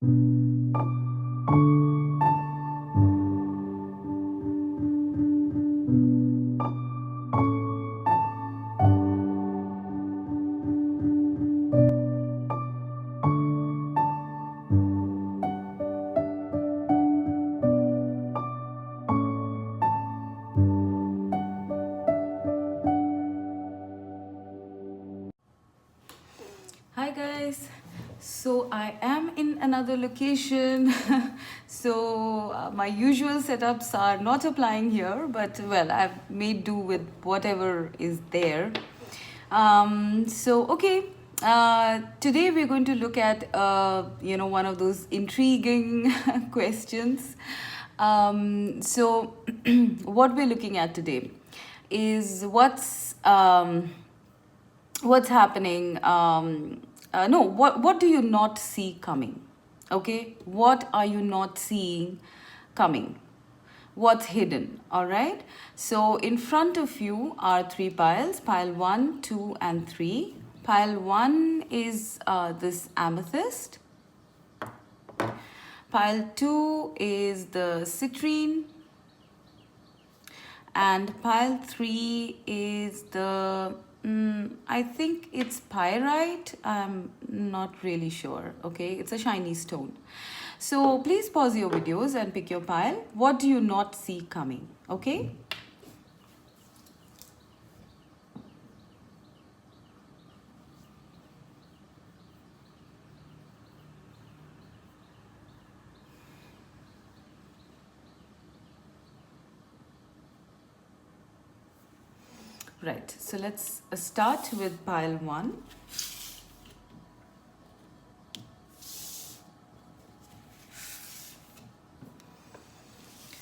Hi guys, so I am in another location. My usual setups are not applying here, but well, I've made do with whatever is there. Okay, today we're going to look at one of those intriguing questions. What we're looking at today is what's happening. No, what do you not see coming? Okay, what are you not seeing coming? What's hidden? All right, so in front of you are three piles: pile 1, 2 and 3. Pile 1 is this amethyst. Pile 2 is the citrine, and pile 3 is the I think it's pyrite. I'm not really sure. Okay, it's a shiny stone. So please pause your videos and pick your pile. What do you not see coming? Okay. Right, so let's start with pile 1.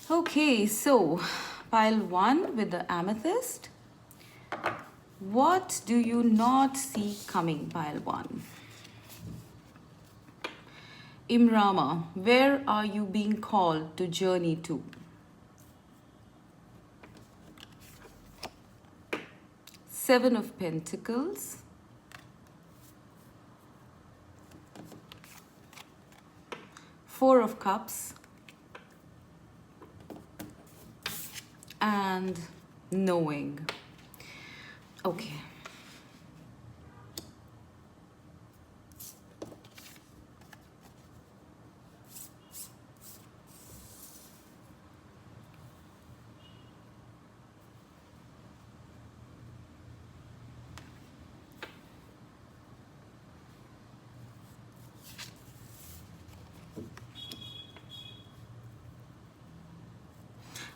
Okay, so pile 1 with the amethyst. What do you not see coming, pile 1? Imrama, where are you being called to journey to? Seven of Pentacles. Four of Cups. And knowing. Okay.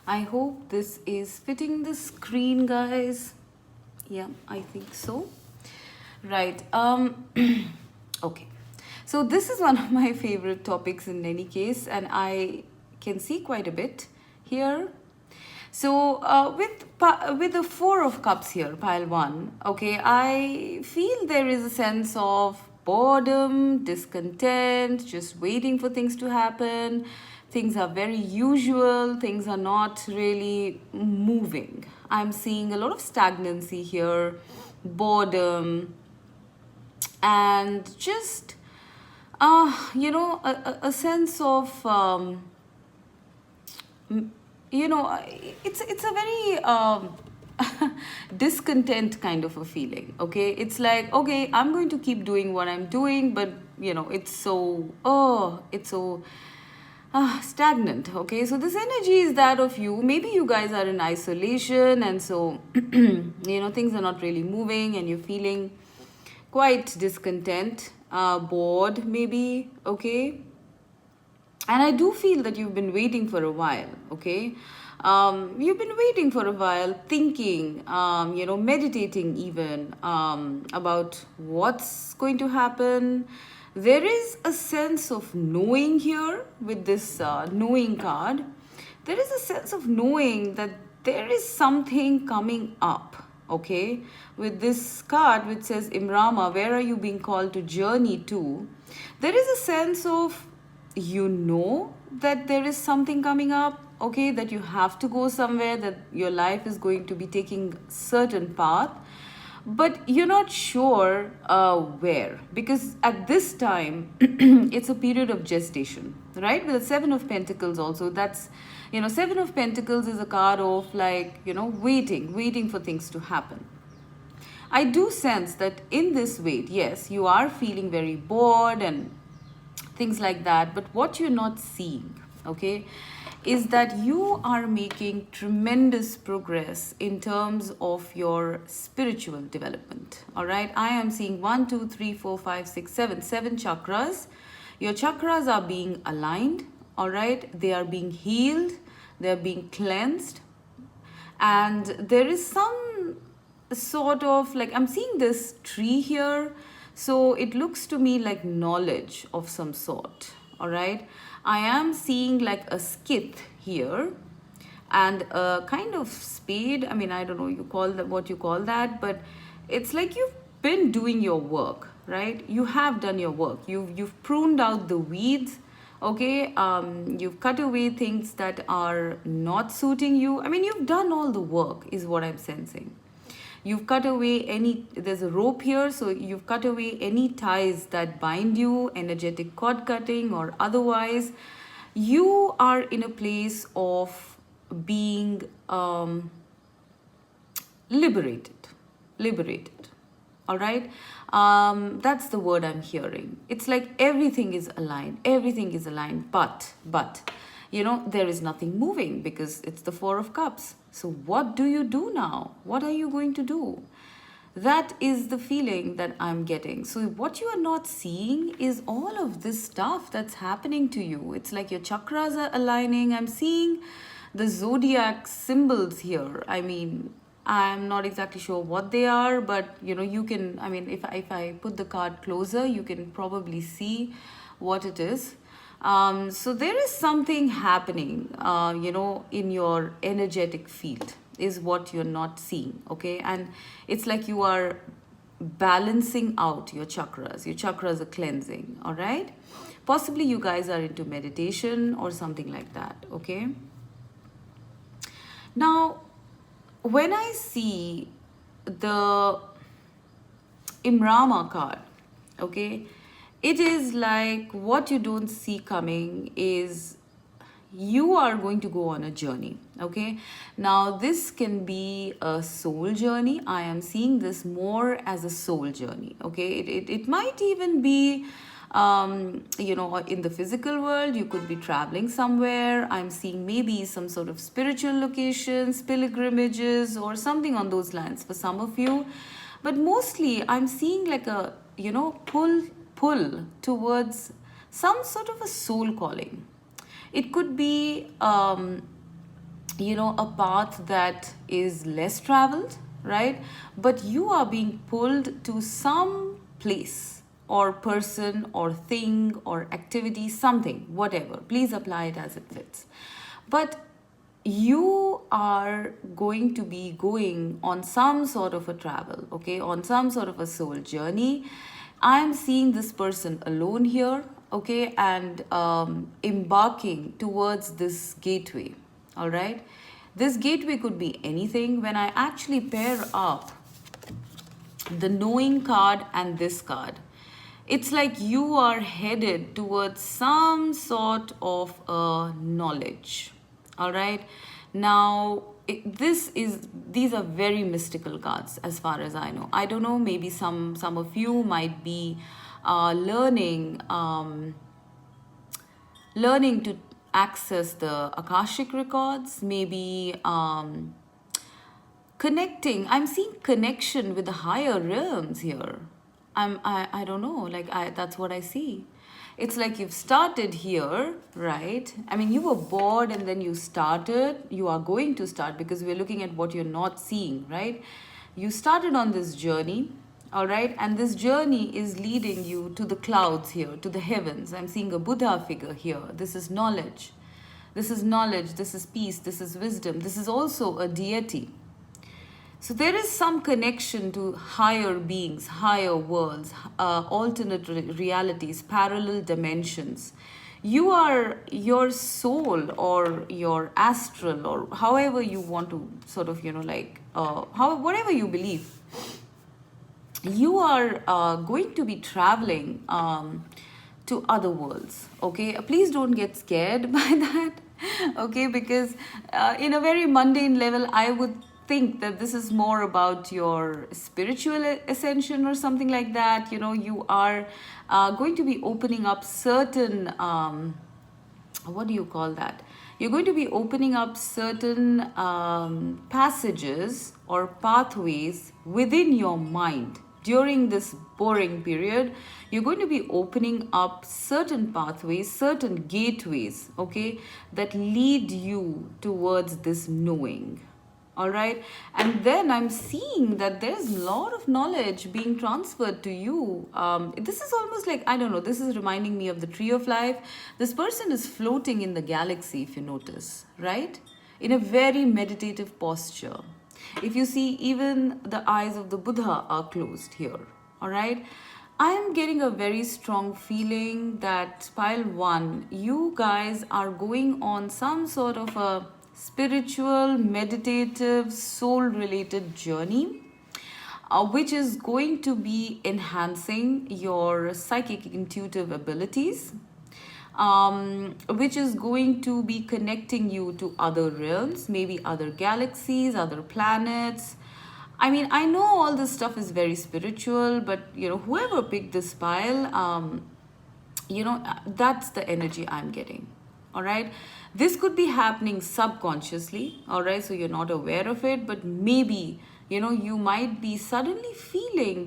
I hope this is fitting the screen, guys. Yeah, I think so. Right. Okay. So this is one of my favorite topics in any case, and I can see quite a bit here. So with the Four of Cups here, pile 1, okay, I feel there is a sense of boredom, discontent, just waiting for things to happen. Things are very usual, things are not really moving. I'm seeing a lot of stagnancy here, boredom, and just a sense of it's a very discontent kind of a feeling. Okay, it's like, okay, I'm going to keep doing what I'm doing, but it's so stagnant. Okay, so this energy is that of you. Maybe you guys are in isolation, and so things are not really moving, and you're feeling quite discontent, bored maybe. Okay, and I do feel that you've been waiting for a while. Okay, you've been waiting for a while, thinking, meditating even about what's going to happen. There is a sense of knowing here with this knowing card. There is a sense of knowing that there is something coming up. Okay, with this card which says Imrama, where are you being called to journey to? There is a sense of, that there is something coming up. Okay, that you have to go somewhere, that your life is going to be taking certain path. but you're not sure where, because at this time it's a period of gestation, right? With the Seven of Pentacles also, that's, Seven of Pentacles is a card of, like, waiting for things to happen. I do sense that in this wait, yes, you are feeling very bored and things like that, but what you're not seeing, okay, is that you are making tremendous progress in terms of your spiritual development. All right, I am seeing 1, 2, 3, 4, 5, 6, 7, 7 chakras. Your chakras are being aligned, all right, they are being healed, they are being cleansed, and there is some sort of, like, I'm seeing this tree here, so it looks to me like knowledge of some sort. All right, I am seeing like a skith here and a kind of spade. I mean, I don't know you call that, what you call that, but it's like you've been doing your work, right? You have done your work, you've pruned out the weeds, okay, you've cut away things that are not suiting you. I mean, you've done all the work is what I'm sensing. You've cut away any, there's a rope here, so you've cut away any ties that bind you, energetic cord cutting or otherwise. You are in a place of being liberated. All right, that's the word I'm hearing. It's like everything is aligned, but there is nothing moving because it's the Four of Cups. So what do you do now? What are you going to do? That is the feeling that I'm getting. So what you are not seeing is all of this stuff that's happening to you. It's like your chakras are aligning. I'm seeing the zodiac symbols here. I mean, I'm not exactly sure what they are, but you can, I mean, if I put the card closer, you can probably see what it is. So there is something happening, in your energetic field is what you're not seeing, okay? And it's like you are balancing out your chakras. Your chakras are cleansing, all right? Possibly you guys are into meditation or something like that, okay? Now, when I see the Imrama card, okay, it is like what you don't see coming is you are going to go on a journey, okay? Now, this can be a soul journey. I am seeing this more as a soul journey, okay? It might even be, in the physical world, you could be traveling somewhere. I'm seeing maybe some sort of spiritual locations, pilgrimages, or something on those lines for some of you. But mostly, I'm seeing like a, pull towards some sort of a soul calling. It could be, a path that is less traveled, right? But you are being pulled to some place or person or thing or activity, something, whatever. Please apply it as it fits. But you are going to be going on some sort of a travel, okay, on some sort of a soul journey. I'm seeing this person alone here, okay, and embarking towards this gateway, all right? This gateway could be anything. When I actually pair up the knowing card and this card, it's like you are headed towards some sort of knowledge, all right? Now, these are very mystical cards as far as I know. I don't know, maybe some of you might be learning to access the Akashic records, maybe connecting. I'm seeing connection with the higher realms here. I don't know, like that's what I see. It's like you've started here, right? I mean, you were bored and then you started. You are going to start because we're looking at what you're not seeing, right? You started on this journey, all right? And this journey is leading you to the clouds here, to the heavens. I'm seeing a Buddha figure here. This is knowledge. This is knowledge. This is peace. This is wisdom. This is also a deity. So there is some connection to higher beings, higher worlds, alternate realities, parallel dimensions. Your soul or your astral, or however you want to sort of, whatever you believe, you are going to be traveling to other worlds. Okay, please don't get scared by that. Okay, because in a very mundane level, I would think that this is more about your spiritual ascension or something like that. You know, you are going to be opening up certain what do you call that? You're going to be opening up certain passages or pathways within your mind during this boring period. You're going to be opening up certain pathways, certain gateways, okay, that lead you towards this knowing. All right, and then I'm seeing that there's a lot of knowledge being transferred to you. This is almost like, I don't know, this is reminding me of the tree of life. This person is floating in the galaxy, if you notice, right, in a very meditative posture. If you see, even the eyes of the Buddha are closed here. All right, I am getting a very strong feeling that pile one, you guys are going on some sort of a spiritual, meditative, soul related journey, which is going to be enhancing your psychic intuitive abilities, which is going to be connecting you to other realms, maybe other galaxies, other planets. I mean, I know all this stuff is very spiritual, but you know, whoever picked this pile, that's the energy I'm getting. All right, this could be happening subconsciously. All right, so you're not aware of it, but maybe you might be suddenly feeling,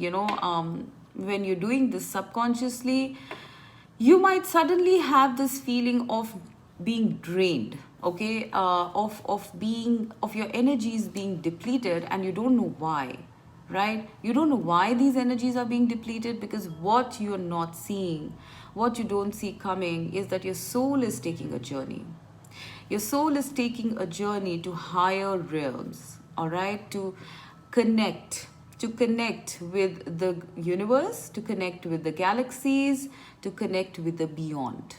when you're doing this subconsciously, you might suddenly have this feeling of being drained, okay, of your energies being depleted, and you don't know why, right? You don't know why these energies are being depleted, because what you're not seeing, what you don't see coming, is that your soul is taking a journey. Your soul is taking a journey to higher realms, all right, connect to connect with the universe, to connect with the galaxies, to connect with the beyond.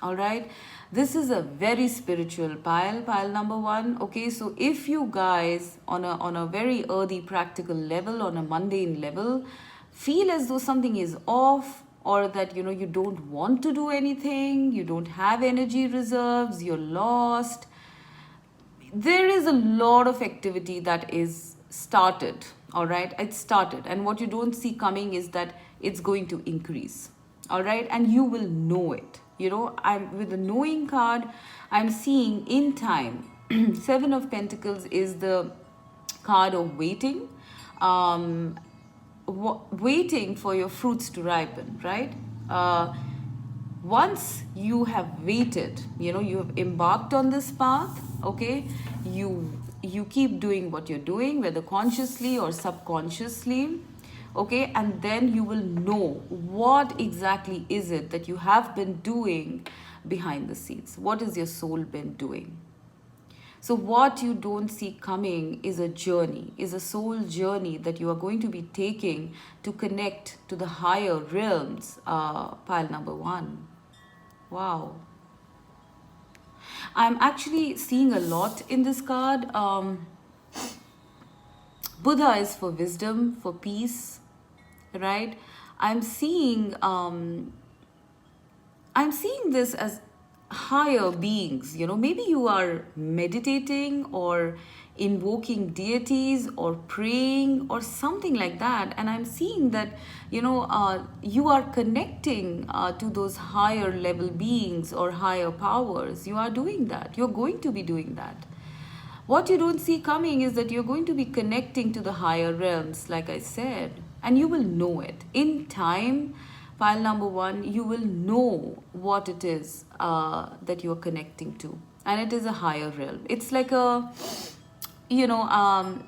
All right, this is a very spiritual pile number one. Okay, so if you guys on a very earthy practical level, on a mundane level, feel as though something is off, or that you don't want to do anything, you don't have energy reserves, you're lost, there is a lot of activity that is started. All right, it started, and what you don't see coming is that it's going to increase. All right, and you will know it. I'm with the knowing card, I'm seeing in time. Seven of Pentacles is the card of waiting, um waiting for your fruits to ripen, right? Once you have waited, you have embarked on this path, okay, you keep doing what you're doing, whether consciously or subconsciously, okay, and then you will know what exactly is it that you have been doing behind the scenes. What has your soul been doing? So what you don't see coming is a journey, is a soul journey that you are going to be taking to connect to the higher realms. Pile number one. Wow. I'm actually seeing a lot in this card. Buddha is for wisdom, for peace, right? I'm seeing this as higher beings. Maybe you are meditating or invoking deities or praying or something like that, and I'm seeing that you are connecting to those higher level beings or higher powers. You are doing that, you're going to be doing that. What you don't see coming is that you're going to be connecting to the higher realms, like I said, and you will know it in time. Pile number one, you will know what it is that you are connecting to, and it is a higher realm. It's like a, I'm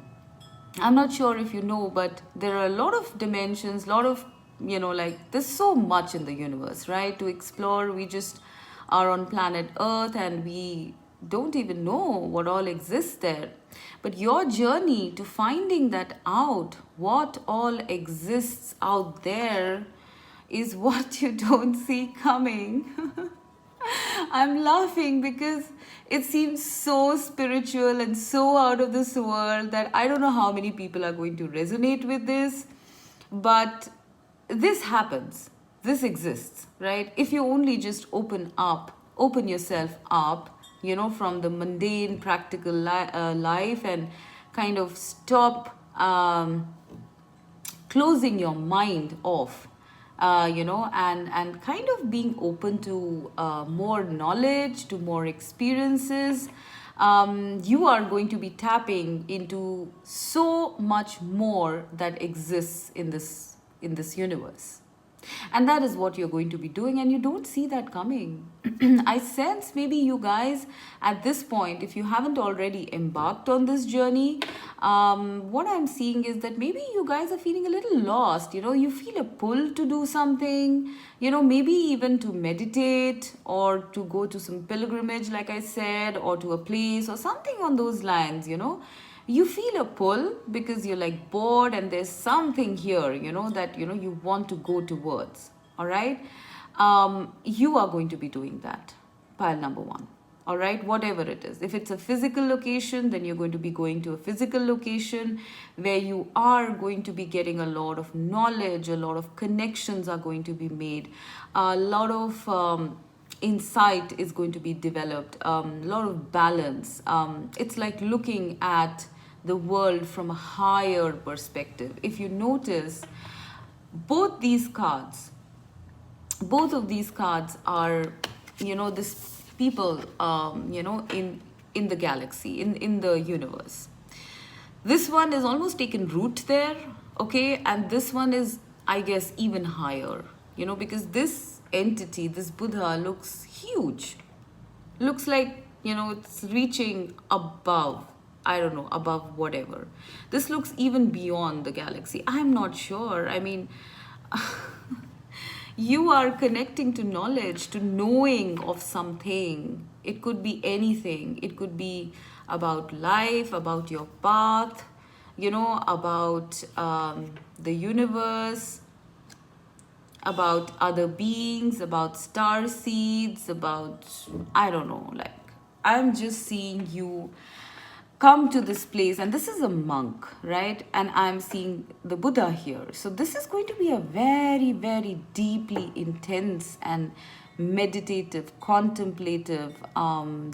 not sure if you know, but there are a lot of dimensions, a lot of, like, there's so much in the universe, right, to explore. We just are on planet Earth, and we don't even know what all exists there. But your journey to finding that out, what all exists out there, is what you don't see coming. I'm laughing because it seems so spiritual and so out of this world that I don't know how many people are going to resonate with this. But this happens, this exists, right? If you only just open yourself up, from the mundane, practical life, and kind of stop closing your mind off, and kind of being open to more knowledge, to more experiences. You are going to be tapping into so much more that exists in this universe, and that is what you're going to be doing, and you don't see that coming. I sense maybe you guys at this point, if you haven't already embarked on this journey, what I'm seeing is that maybe you guys are feeling a little lost. You feel a pull to do something, maybe even to meditate or to go to some pilgrimage, like I said, or to a place or something on those lines. You feel a pull because you're like bored and there's something here, that you want to go towards. All right. You are going to be doing that, pile number one. All right, whatever it is. If it's a physical location, then you're going to be going to a physical location where you are going to be getting a lot of knowledge, a lot of connections are going to be made, a lot of insight is going to be developed, a lot of balance. It's like looking at the world from a higher perspective. If you notice, both these cards, both of these cards are, this people, in the galaxy, in the universe. This one is almost taken root there, okay, and this one is, I guess, even higher, because this entity, this Buddha, looks huge, looks like, it's reaching above, I don't know, above whatever. This looks even beyond the galaxy. I'm not sure. I mean, you are connecting to knowledge, to knowing of something. It could be anything. It could be about life, about your path, about the universe, about other beings, about star seeds, about, I don't know, like, I'm just seeing you come to this place, and this is a monk, right? And I'm seeing the Buddha here. So this is going to be a very, very deeply intense and meditative, contemplative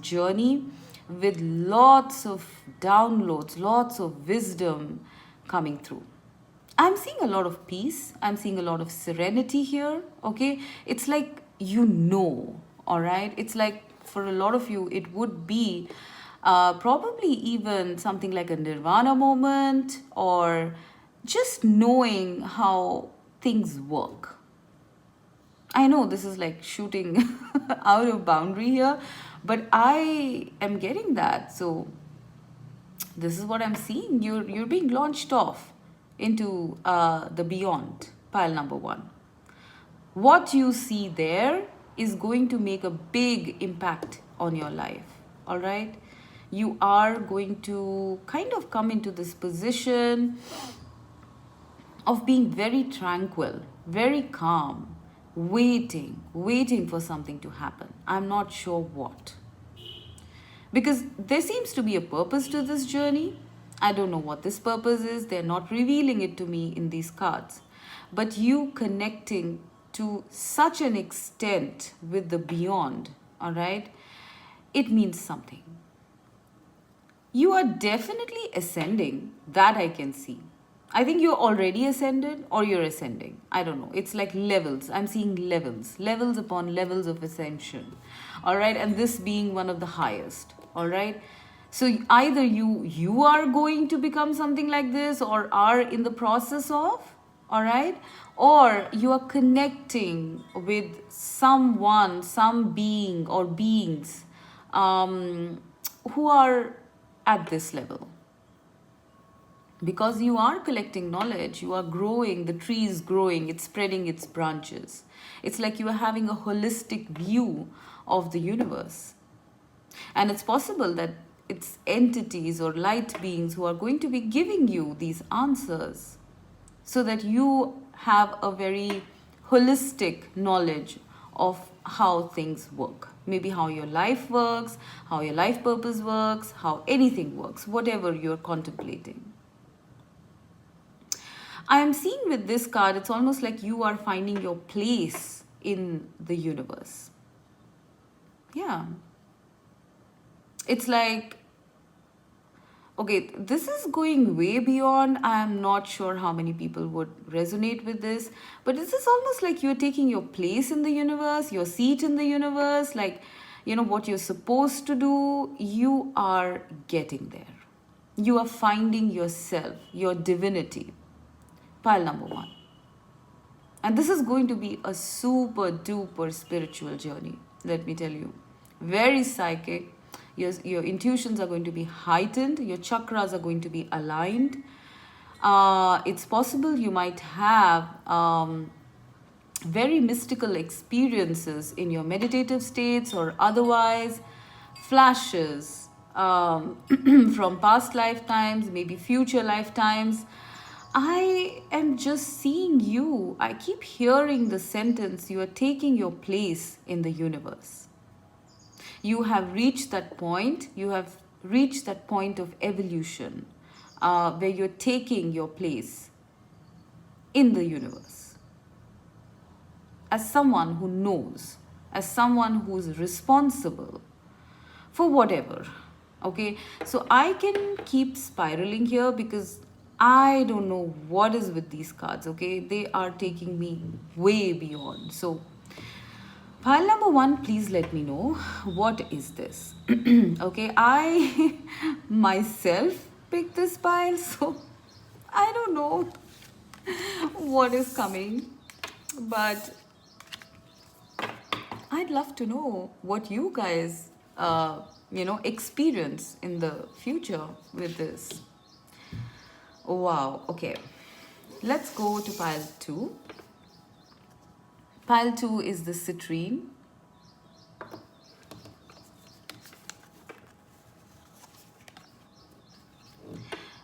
journey with lots of downloads, lots of wisdom coming through. I'm seeing a lot of peace. I'm seeing a lot of serenity here. Okay. It's like, all right. It's like for a lot of you, it would be probably even something like a nirvana moment, or just knowing how things work. I know this is like shooting out of boundary here, but I am getting that. So this is what I'm seeing. You're being launched off into the beyond, pile number one. What you see there is going to make a big impact on your life. All right. You are going to kind of come into this position of being very tranquil, very calm, waiting for something to happen. I'm not sure what. Because there seems to be a purpose to this journey. I don't know what this purpose is. They're not revealing it to me in these cards. But you connecting to such an extent with the beyond, all right, it means something. You are definitely ascending, that I can see. I think you're already ascended or you're ascending. I don't know. It's like levels. I'm seeing levels upon levels of ascension. All right. And this being one of the highest. All right. So either you are going to become something like this, or are in the process of, all right, or you are connecting with someone, some being or beings who are at this level. Because you are collecting knowledge, you are growing, the tree is growing, it's spreading its branches. It's like you are having a holistic view of the universe. And it's possible that it's entities or light beings who are going to be giving you these answers so that you have a very holistic knowledge of how things work. Maybe how your life works, how your life purpose works, how anything works, whatever you're contemplating. I am seeing with this card, it's almost like you are finding your place in the universe. Yeah. It's like, okay, this is going way beyond. I'm not sure how many people would resonate with this, but this is almost like you're taking your place in the universe, your seat in the universe, like, what you're supposed to do, you are getting there. You are finding yourself, your divinity. Pile number one. And this is going to be a super duper spiritual journey, let me tell you. Very psychic. Your intuitions are going to be heightened. Your chakras are going to be aligned. It's possible you might have very mystical experiences in your meditative states or otherwise, flashes from past lifetimes, maybe future lifetimes. I am just seeing you. I keep hearing the sentence, you are taking your place in the universe. You have reached that point. You have reached that point of evolution where you're taking your place in the universe. As someone who knows, as someone who's responsible for whatever. Okay, so I can keep spiraling here because I don't know what is with these cards. Okay, they are taking me way beyond. So pile number one, please let me know what is this. Okay, I myself picked this pile, so I don't know what is coming, but I'd love to know what you guys, experience in the future with this. Wow, okay. Let's go to pile two. Pile two is the Citrine.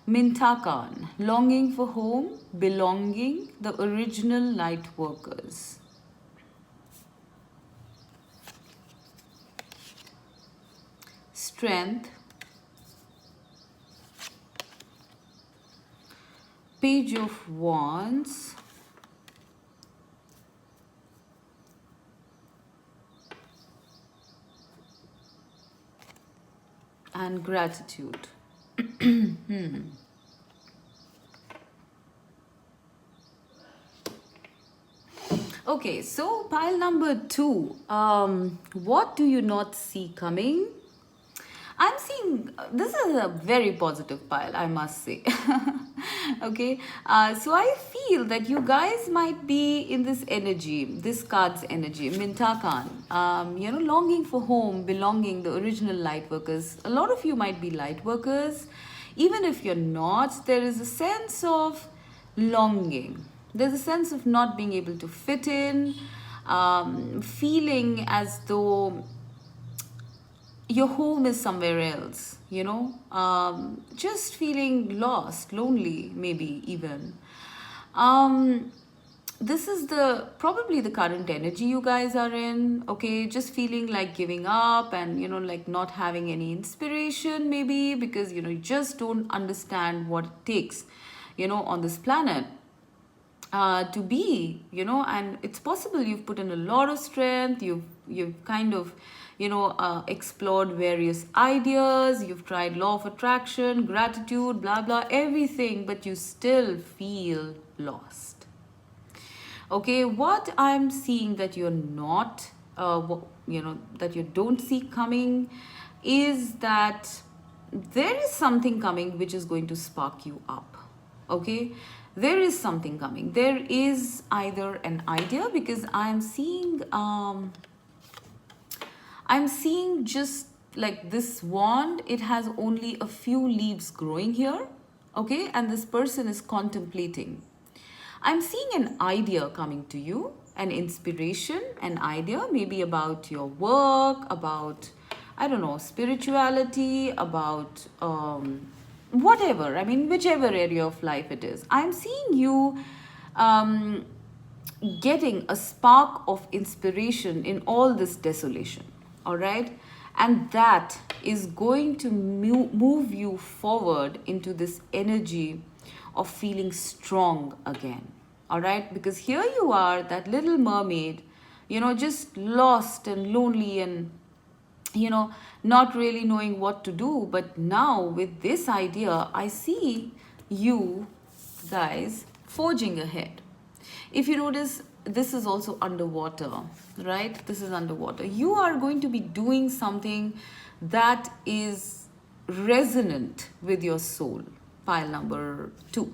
Mintakan, longing for home, belonging, the original light workers. Strength, Page of Wands, and gratitude. Okay, so pile number two. What do you not see coming? I'm seeing this is a very positive pile, I must say. Okay, so I feel that you guys might be in this energy, this card's energy, Mintakan. Longing for home, belonging, the original light workers. A lot of you might be light workers. Even if you're not, there is a sense of longing. There's a sense of not being able to fit in, feeling as though your home is somewhere else, just feeling lost, lonely, maybe even. This is probably the current energy you guys are in, okay? Just feeling like giving up and, like not having any inspiration, maybe because, you just don't understand what it takes, on this planet. To be, and it's possible you've put in a lot of strength, you've kind of, explored various ideas, you've tried law of attraction, gratitude, blah, blah, everything, but you still feel lost. Okay, what I'm seeing that you're not, that you don't see coming is that there is something coming which is going to spark you up. Okay, there is something coming. There is either an idea, because I'm seeing just like this wand, it has only a few leaves growing here, okay, and this person is contemplating. I'm seeing an idea coming to you, an inspiration, an idea maybe about your work, about, I don't know, spirituality, about whatever, I mean, whichever area of life it is. I'm seeing you getting a spark of inspiration in all this desolation, all right? And that is going to move you forward into this energy of feeling strong again. All right, because here you are, that little mermaid, just lost and lonely and not really knowing what to do. But now with this idea, I see you guys forging ahead. If you notice, this is also underwater, right? This is underwater. You are going to be doing something that is resonant with your soul, pile number 2.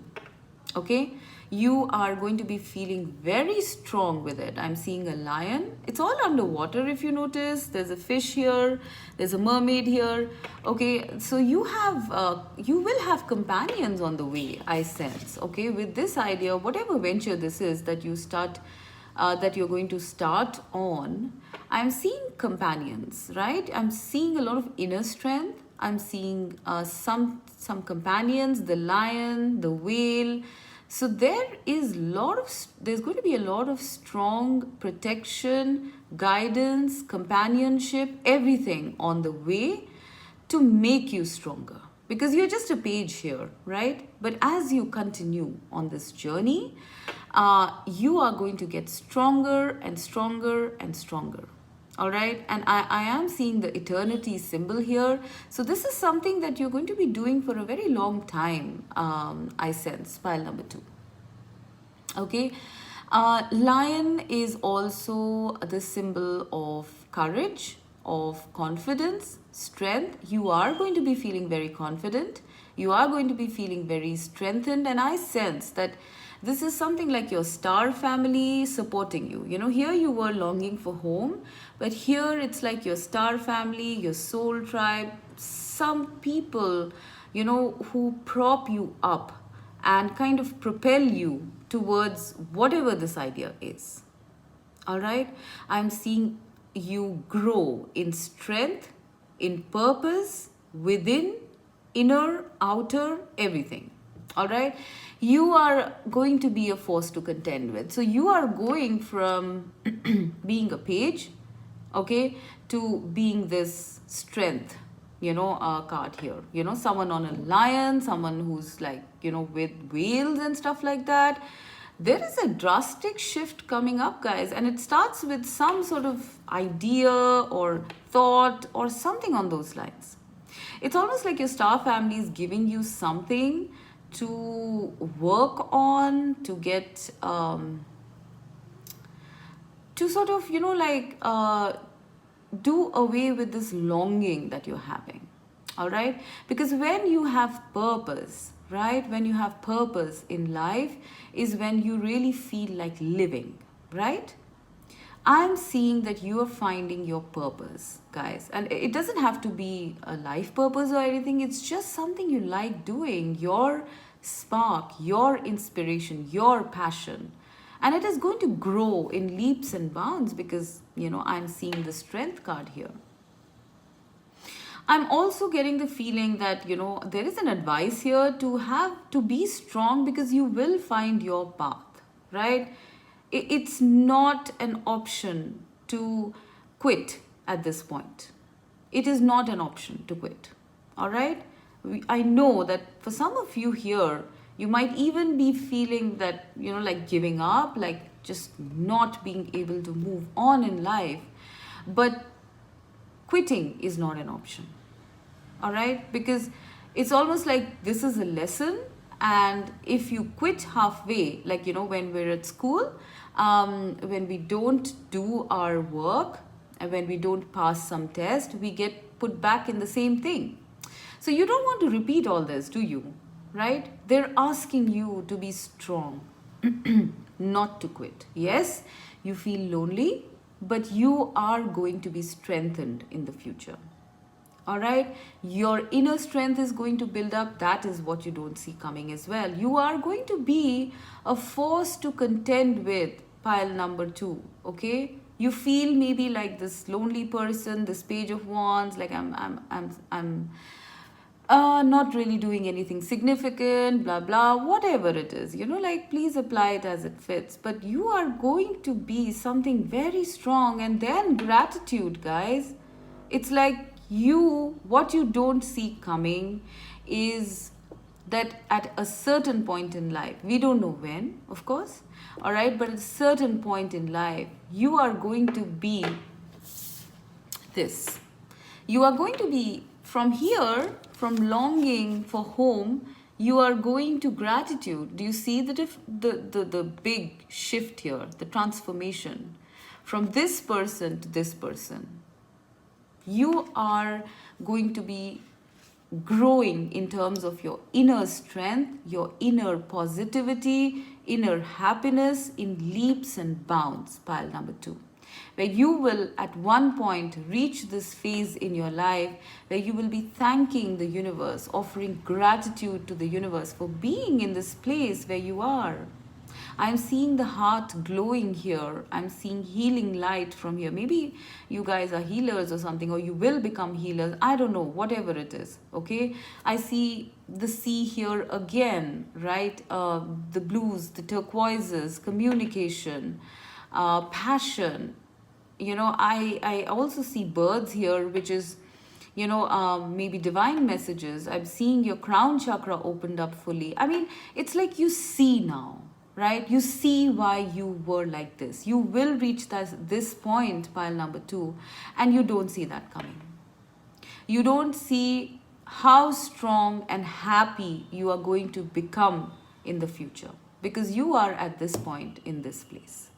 Okay, you are going to be feeling very strong with it. I'm seeing a lion. It's all underwater. If you notice, there's a fish here, there's a mermaid here. Okay, so you will have companions on the way, I sense. Okay, with this idea, whatever venture this is that you're going to start on, I'm seeing companions, right? I'm seeing a lot of inner strength. I'm seeing some companions, the lion, the whale. So there's going to be a lot of strong protection, guidance, companionship, everything on the way to make you stronger. Because you're just a page here, right? But as you continue on this journey, you are going to get stronger and stronger and stronger. All right, and I am seeing the eternity symbol here. So this is something that you're going to be doing for a very long time, I sense, pile number 2. Okay, lion is also the symbol of courage, of confidence, strength. You are going to be feeling very confident. You are going to be feeling very strengthened. And I sense that this is something like your star family supporting you. Here you were longing for home, but here it's like your star family, your soul tribe, some people, who prop you up and kind of propel you towards whatever this idea is. All right, I'm seeing you grow in strength, in purpose, within, inner, outer, everything. All right, you are going to be a force to contend with. So you are going from being a page, okay, to being this strength, card here. Someone on a lion, someone who's like, with whales and stuff like that. There is a drastic shift coming up, guys, and it starts with some sort of idea or thought or something on those lines. It's almost like your star family is giving you something to work on, to get to sort of do away with this longing that you're having. All right, because when you have purpose, right, when you have purpose in life is when you really feel like living, right? I'm seeing that you are finding your purpose, guys. And it doesn't have to be a life purpose or anything. It's just something you like doing, your spark, your inspiration, your passion. And it is going to grow in leaps and bounds because, I'm seeing the strength card here. I'm also getting the feeling that, there is an advice here to be strong because you will find your path, right? It's not an option to quit at this point. It is not an option to quit. All right? I know that for some of you here, you might even be feeling that, like giving up, like just not being able to move on in life. But quitting is not an option. All right? Because it's almost like this is a lesson. And if you quit halfway, like, when we're at school, when we don't do our work and when we don't pass some test, we get put back in the same thing. So you don't want to repeat all this, do you? Right? They're asking you to be strong, not to quit. Yes, you feel lonely, but you are going to be strengthened in the future. All right, your inner strength is going to build up. That is what you don't see coming as well. You are going to be a force to contend with, pile number 2. Okay, you feel maybe like this lonely person, this page of wands, like I'm not really doing anything significant, blah blah, whatever it is, like please apply it as it fits. But you are going to be something very strong. And then gratitude, guys. It's like what you don't see coming is that at a certain point in life, we don't know when, of course, all right, but at a certain point in life, you are going to be this. You are going to be from here, from longing for home, you are going to gratitude. Do you see the big shift here, the transformation from this person to this person? You are going to be growing in terms of your inner strength, your inner positivity, inner happiness in leaps and bounds, pile number 2. Where you will at one point reach this phase in your life where you will be thanking the universe, offering gratitude to the universe for being in this place where you are. I'm seeing the heart glowing here. I'm seeing healing light from here. Maybe you guys are healers or something, or you will become healers. I don't know, whatever it is, okay? I see the sea here again, right? The blues, the turquoises, communication, passion. I also see birds here, which is, maybe divine messages. I'm seeing your crown chakra opened up fully. I mean, it's like you see now, right? You see why you were like this. You will reach this point, pile number 2, and you don't see that coming. You don't see how strong and happy you are going to become in the future, because you are at this point in this place.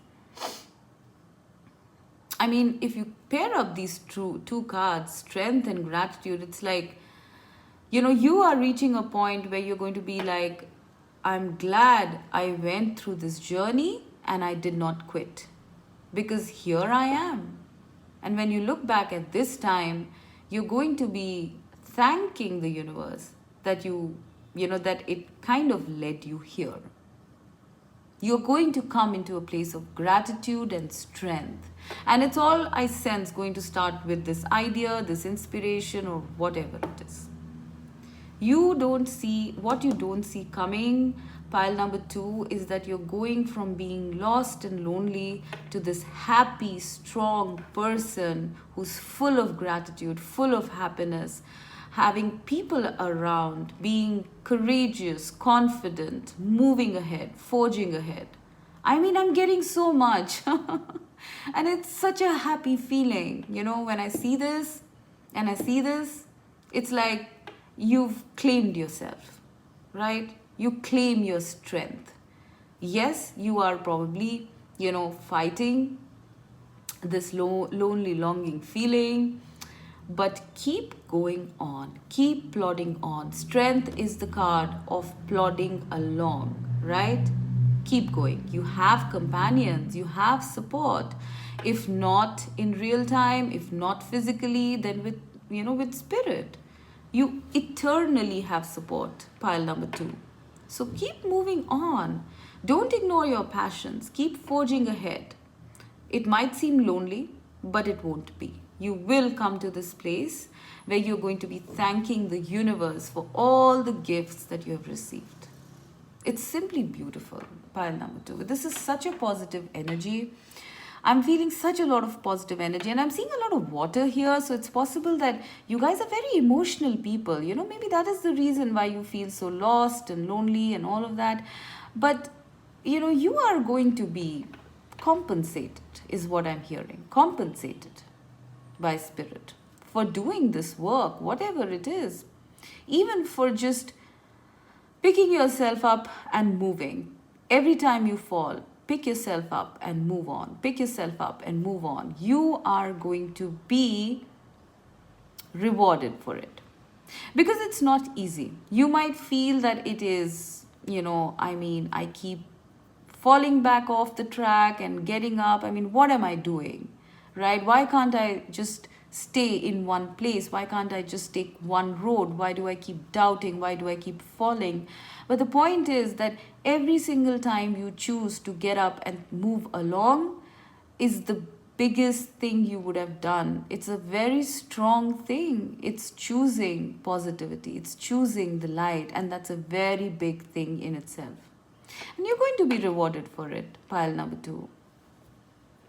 I mean, if you pair up these two cards, strength and gratitude, it's like, you are reaching a point where you're going to be like, I'm glad I went through this journey and I did not quit, because here I am. And when you look back at this time, you're going to be thanking the universe that that it kind of led you here. You're going to come into a place of gratitude and strength. And it's all, I sense, going to start with this idea, this inspiration, or whatever it is. What you don't see coming, pile number 2, is that you're going from being lost and lonely to this happy, strong person who's full of gratitude, full of happiness, having people around, being courageous, confident, moving ahead, forging ahead. I mean, I'm getting so much. And it's such a happy feeling, when I see this and I see this, it's like you've claimed yourself, right? You claim your strength. Yes, you are probably, fighting this lonely, longing feeling, but keep going on, keep plodding on. Strength is the card of plodding along, right? Keep going. You have companions, you have support. If not in real time, if not physically, then with spirit. You eternally have support, pile number 2. So keep moving on. Don't ignore your passions. Keep forging ahead. It might seem lonely, but it won't be. You will come to this place where you're going to be thanking the universe for all the gifts that you have received. It's simply beautiful, pile number 2. This is such a positive energy. I'm feeling such a lot of positive energy, and I'm seeing a lot of water here. So it's possible that you guys are very emotional people. Maybe that is the reason why you feel so lost and lonely and all of that. But, you are going to be compensated, is what I'm hearing. Compensated by spirit for doing this work, whatever it is. Even for just picking yourself up and moving. Every time you fall, pick yourself up and move on. Pick yourself up and move on. You are going to be rewarded for it. Because it's not easy. You might feel that it is, I keep falling back off the track and getting up. What am I doing? Right? Why can't I just stay in one place? Why can't I just take one road? Why do I keep doubting? Why do I keep falling? But the point is that every single time you choose to get up and move along is the biggest thing you would have done. It's a very strong thing. It's choosing positivity. It's choosing the light. And that's a very big thing in itself. And you're going to be rewarded for it, pile number 2.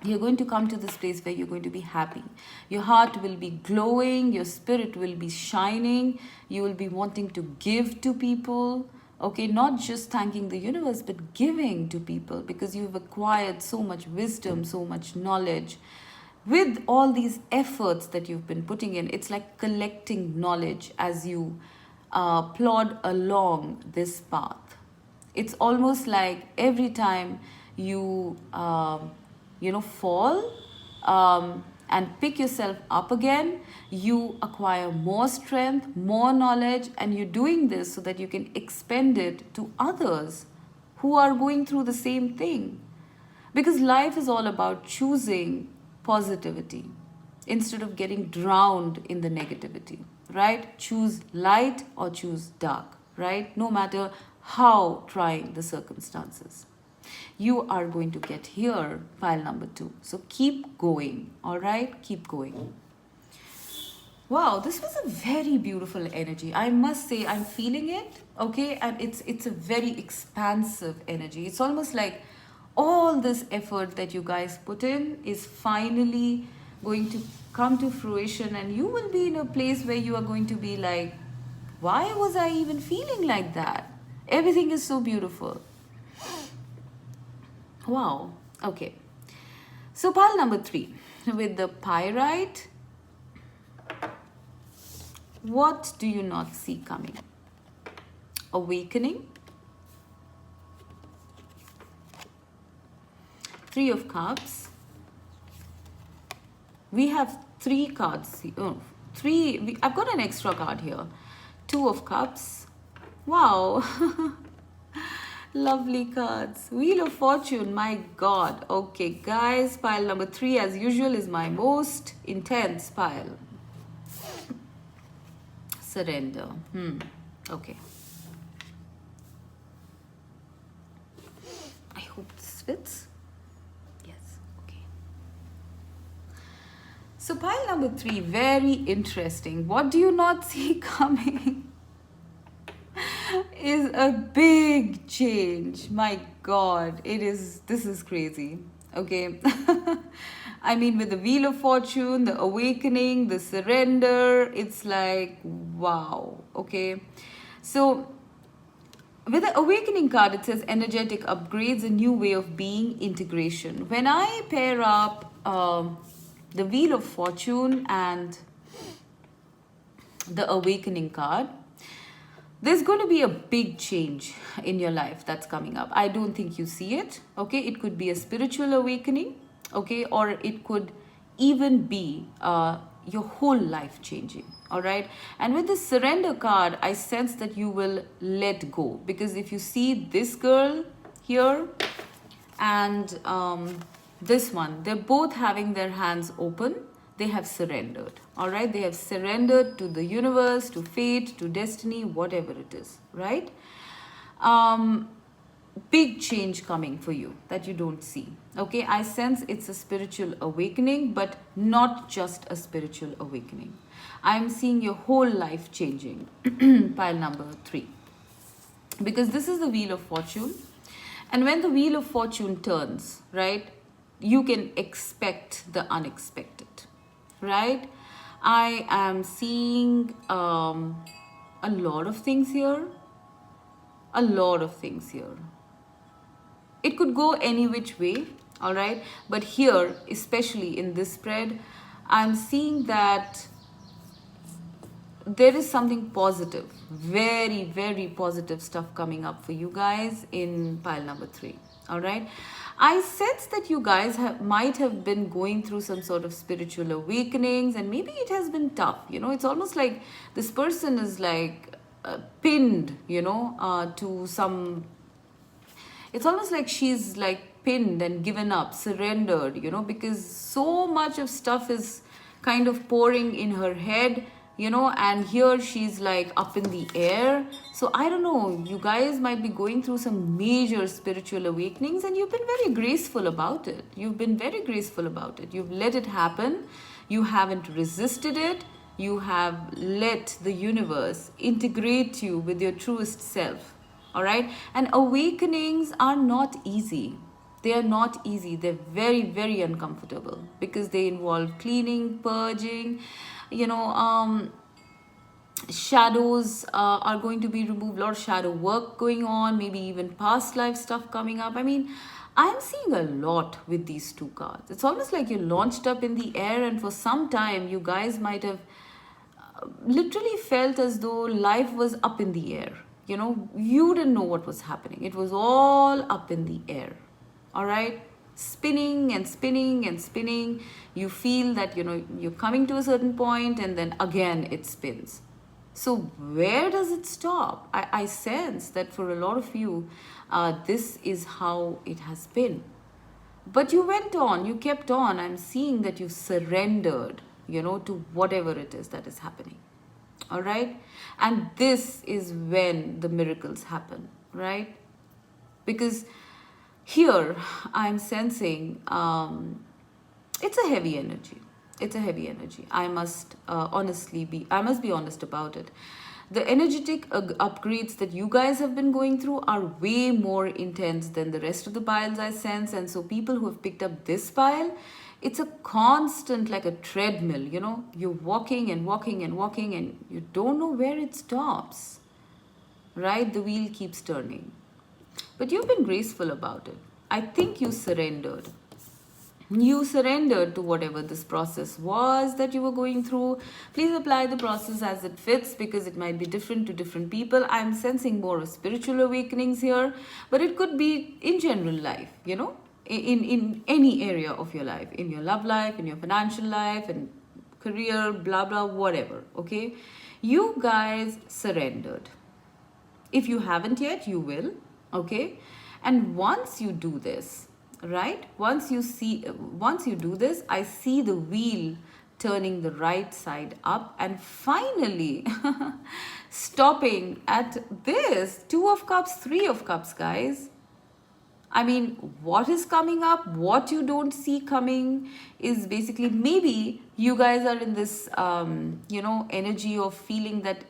You're going to come to this place where you're going to be happy. Your heart will be glowing. Your spirit will be shining. You will be wanting to give to people. Okay, not just thanking the universe, but giving to people, because you've acquired so much wisdom, so much knowledge. With all these efforts that you've been putting in, it's like collecting knowledge as you plod along this path. It's almost like every time you fall, and pick yourself up again, you acquire more strength, more knowledge, and you're doing this so that you can expend it to others who are going through the same thing. Because life is all about choosing positivity instead of getting drowned in the negativity, right? Choose light or choose dark, right? No matter how trying the circumstances. You are going to get here, pile number 2. So keep going, all right? Keep going. Wow, this was a very beautiful energy. I must say, I'm feeling it, okay? And it's a very expansive energy. It's almost like all this effort that you guys put in is finally going to come to fruition, and you will be in a place where you are going to be like, why was I even feeling like that? Everything is so beautiful. Wow, okay. So pile number 3, with the pyrite, what do you not see coming? Awakening. 3 of cups. We have 3 cards. Oh, 3. I've got an extra card here. 2 of cups. Wow. Lovely cards. Wheel of Fortune, my God. Okay, guys, pile number 3, as usual, is my most intense pile. Surrender. Okay. I hope this fits. Yes, okay. So pile number 3, very interesting. What do you not see coming? Is a big change. My God, this is crazy. Okay. I mean, with the Wheel of Fortune, the awakening, the surrender, it's like, wow. Okay. So with the awakening card, it says energetic upgrades, a new way of being, integration. When I pair up the Wheel of Fortune and the awakening card, there's going to be a big change in your life that's coming up. I don't think you see it, okay? It could be a spiritual awakening, okay? Or it could even be your whole life changing, all right? And with the surrender card, I sense that you will let go. Because if you see this girl here and this one, they're both having their hands open. They have surrendered, all right? They have surrendered to the universe, to fate, to destiny, whatever it is, right? Big change coming for you that you don't see, okay? I sense it's a spiritual awakening, but not just a spiritual awakening. I'm seeing your whole life changing, pile number 3. Because this is the Wheel of Fortune. And when the Wheel of Fortune turns, right, you can expect the unexpected. Right? I am seeing a lot of things here. A lot of things here. It could go any which way, all right? But here, especially in this spread, I'm seeing that there is something positive, very, very positive stuff coming up for you guys in pile number 3, all right? I sense that you guys might have been going through some sort of spiritual awakenings, and maybe it has been tough. You know, it's almost like this person is like pinned, to some... It's almost like she's like pinned and given up, surrendered, because so much of stuff is kind of pouring in her head, and here she's like up in the air. So I don't know, you guys might be going through some major spiritual awakenings, and you've been very graceful about it. You've been very graceful about it. You've let it happen. You haven't resisted it. You have let the universe integrate you with your truest self. All right? And awakenings are not easy. They are not easy. They're very, very uncomfortable because they involve cleaning, purging, Shadows are going to be removed, a lot of shadow work going on, maybe even past life stuff coming up. I mean, I'm seeing a lot with these two cards. It's almost like you launched up in the air, and for some time you guys might have literally felt as though life was up in the air. You know, you didn't know what was happening. It was all up in the air. All right? Spinning and spinning and spinning. You feel that, you know, you're coming to a certain point and then again it spins. So where does it stop? I sense that for a lot of you, this is how it has been. But you went on, you kept on. I'm seeing that you surrendered, you know, to whatever it is that is happening. All right? And this is when the miracles happen, right? Because here I'm sensing it's a heavy energy. It's a heavy energy. I must I must be honest about it. The energetic upgrades that you guys have been going through are way more intense than the rest of the piles I sense. And so people who have picked up this pile, it's a constant, like a treadmill, you know, you're walking and walking and walking and you don't know where it stops, right? The wheel keeps turning. But you've been graceful about it. I think you surrendered. You surrendered to whatever this process was that you were going through. Please apply the process as it fits, because it might be different to different people. I'm sensing more of spiritual awakenings here, but it could be in general life, you know, in any area of your life, in your love life, in your financial life, and career, blah, blah, whatever, okay? You guys surrendered. If you haven't yet, you will, okay? And once you do this, right, once you do this, I see the wheel turning the right side up and finally stopping at this 2 of Cups, 3 of Cups, guys. I mean, what is coming up, what you don't see coming, is basically maybe you guys are in this you know, energy of feeling that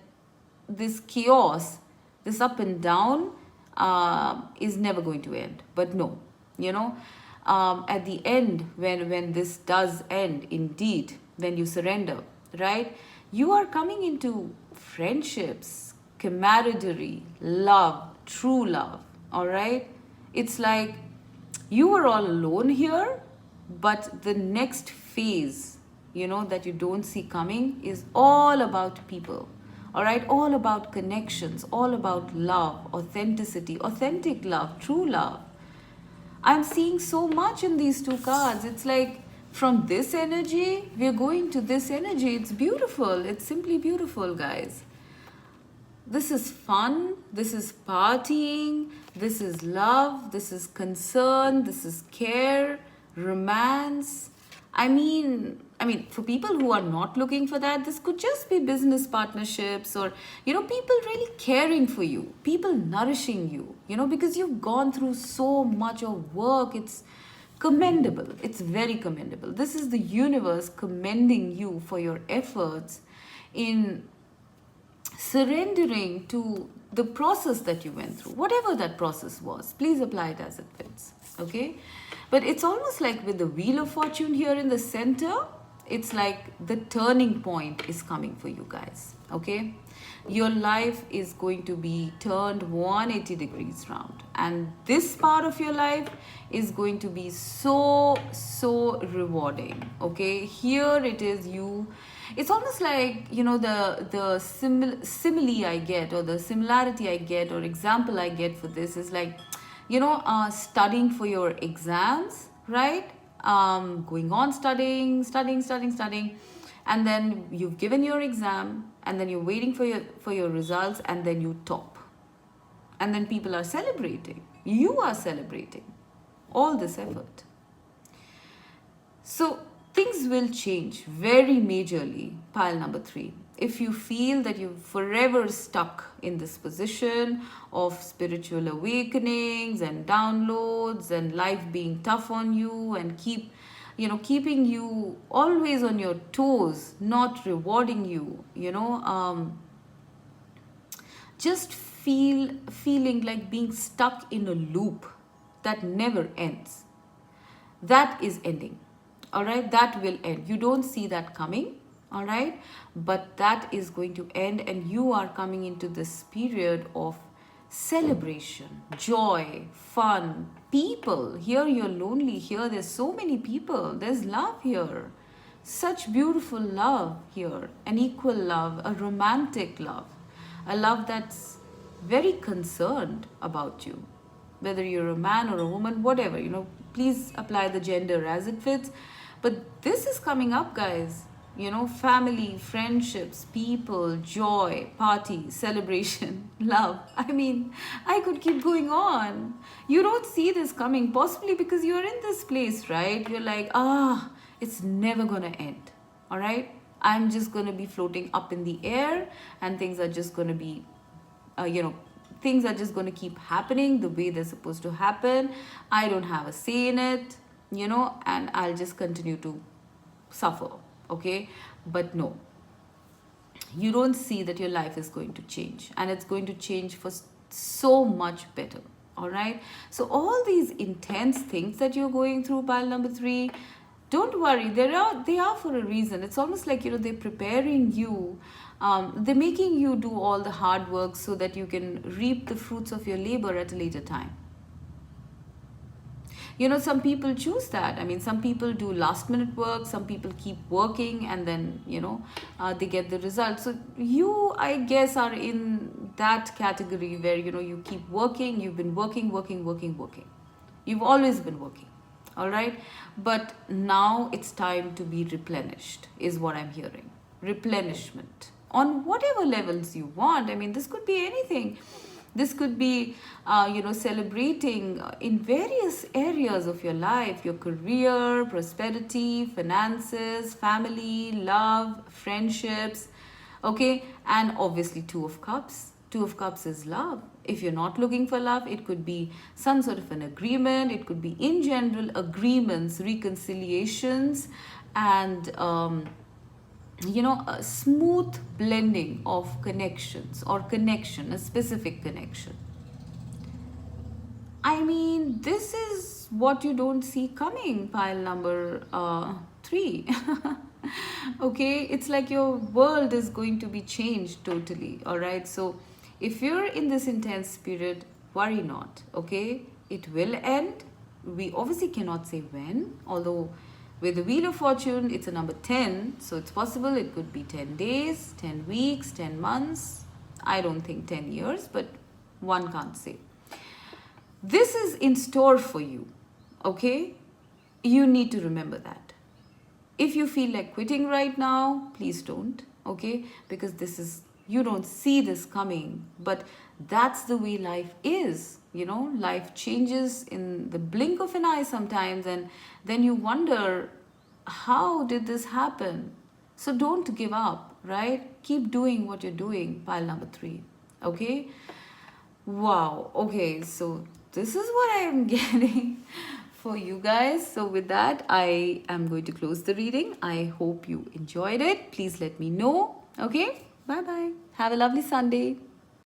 this chaos, this up and down, is never going to end. But no, you know, at the end, when this does end, indeed, when you surrender, right, you are coming into friendships, camaraderie, love, true love. All right, it's like you were all alone here, but the next phase, you know, that you don't see coming is all about people. All right, all about connections, all about love, authenticity, authentic love, true love. I'm seeing so much in these two cards. It's like from this energy, we're going to this energy. It's beautiful. It's simply beautiful, guys. This is fun. This is partying. This is love. This is concern. This is care, romance. I mean, for people who are not looking for that, this could just be business partnerships, or, you know, people really caring for you, people nourishing you, you know, because you've gone through so much of work. It's commendable. It's very commendable. This is the universe commending you for your efforts in surrendering to the process that you went through, whatever that process was. Please apply it as it fits, okay? But it's almost like with the Wheel of Fortune here in the center, it's like the turning point is coming for you guys, okay? Your life is going to be turned 180 degrees round, and this part of your life is going to be so rewarding, okay? Here it is, it's almost like, you know, the simile I get, or the similarity I get, or example I get for this is like, you know, studying for your exams, right? Going on studying, and then you've given your exam, and then you're waiting for your results, and then you top, and then people are celebrating. You are celebrating all this effort. So things will change very majorly, pile number 3. If you feel that you're forever stuck in this position of spiritual awakenings and downloads and life being tough on you and keeping you always on your toes, not rewarding you, just feeling like being stuck in a loop that never ends. That is ending. All right, that will end. You don't see that coming. All right, but that is going to end, and you are coming into this period of celebration, joy, fun, people. Here you're lonely, here there's so many people, there's love here, such beautiful love here, an equal love, a romantic love, a love that's very concerned about you, whether you're a man or a woman, whatever, please apply the gender as it fits. But this is coming up, guys. Family, friendships, people, joy, party, celebration, love. I mean, I could keep going on. You don't see this coming, possibly because you're in this place, right? You're like, it's never gonna end. All right? I'm just gonna be floating up in the air, and things are just gonna be, things are just going to keep happening the way they're supposed to happen. I don't have a say in it, and I'll just continue to suffer, okay? But no, you don't see that your life is going to change, and it's going to change for so much better, all right? So all these intense things that you're going through, pile number 3, don't worry, they are for a reason. It's almost like, they're preparing you. They're making you do all the hard work so that you can reap the fruits of your labor at a later time. Some people choose that. I mean, some people do last minute work, some people keep working, and then, they get the result. So you, I guess, are in that category where, you keep working, you've been working. You've always been working, all right? But now it's time to be replenished, is what I'm hearing. Replenishment on whatever levels you want. I mean, this could be anything. This could be, celebrating in various areas of your life, your career, prosperity, finances, family, love, friendships, okay? And obviously, Two of Cups. Two of Cups is love. If you're not looking for love, it could be some sort of an agreement. It could be, in general, agreements, reconciliations, and a smooth blending of connections, or connection, a specific connection. I mean, this is what you don't see coming, pile number 3. Okay, it's like your world is going to be changed totally, all right? So if you're in this intense period, worry not, okay? It will end. We obviously cannot say when, although with the Wheel of Fortune, it's a number 10, so it's possible it could be 10 days, 10 weeks, 10 months. I don't think 10 years, but one can't say. This is in store for you, okay? You need to remember that. If you feel like quitting right now, please don't, okay? Because you don't see this coming, but that's the way life is. Life changes in the blink of an eye sometimes, and then you wonder, how did this happen? So don't give up, right? Keep doing what you're doing, pile number 3, okay? Wow, okay, so this is what I am getting for you guys. So with that, I am going to close the reading. I hope you enjoyed it. Please let me know, okay? Bye-bye. Have a lovely Sunday.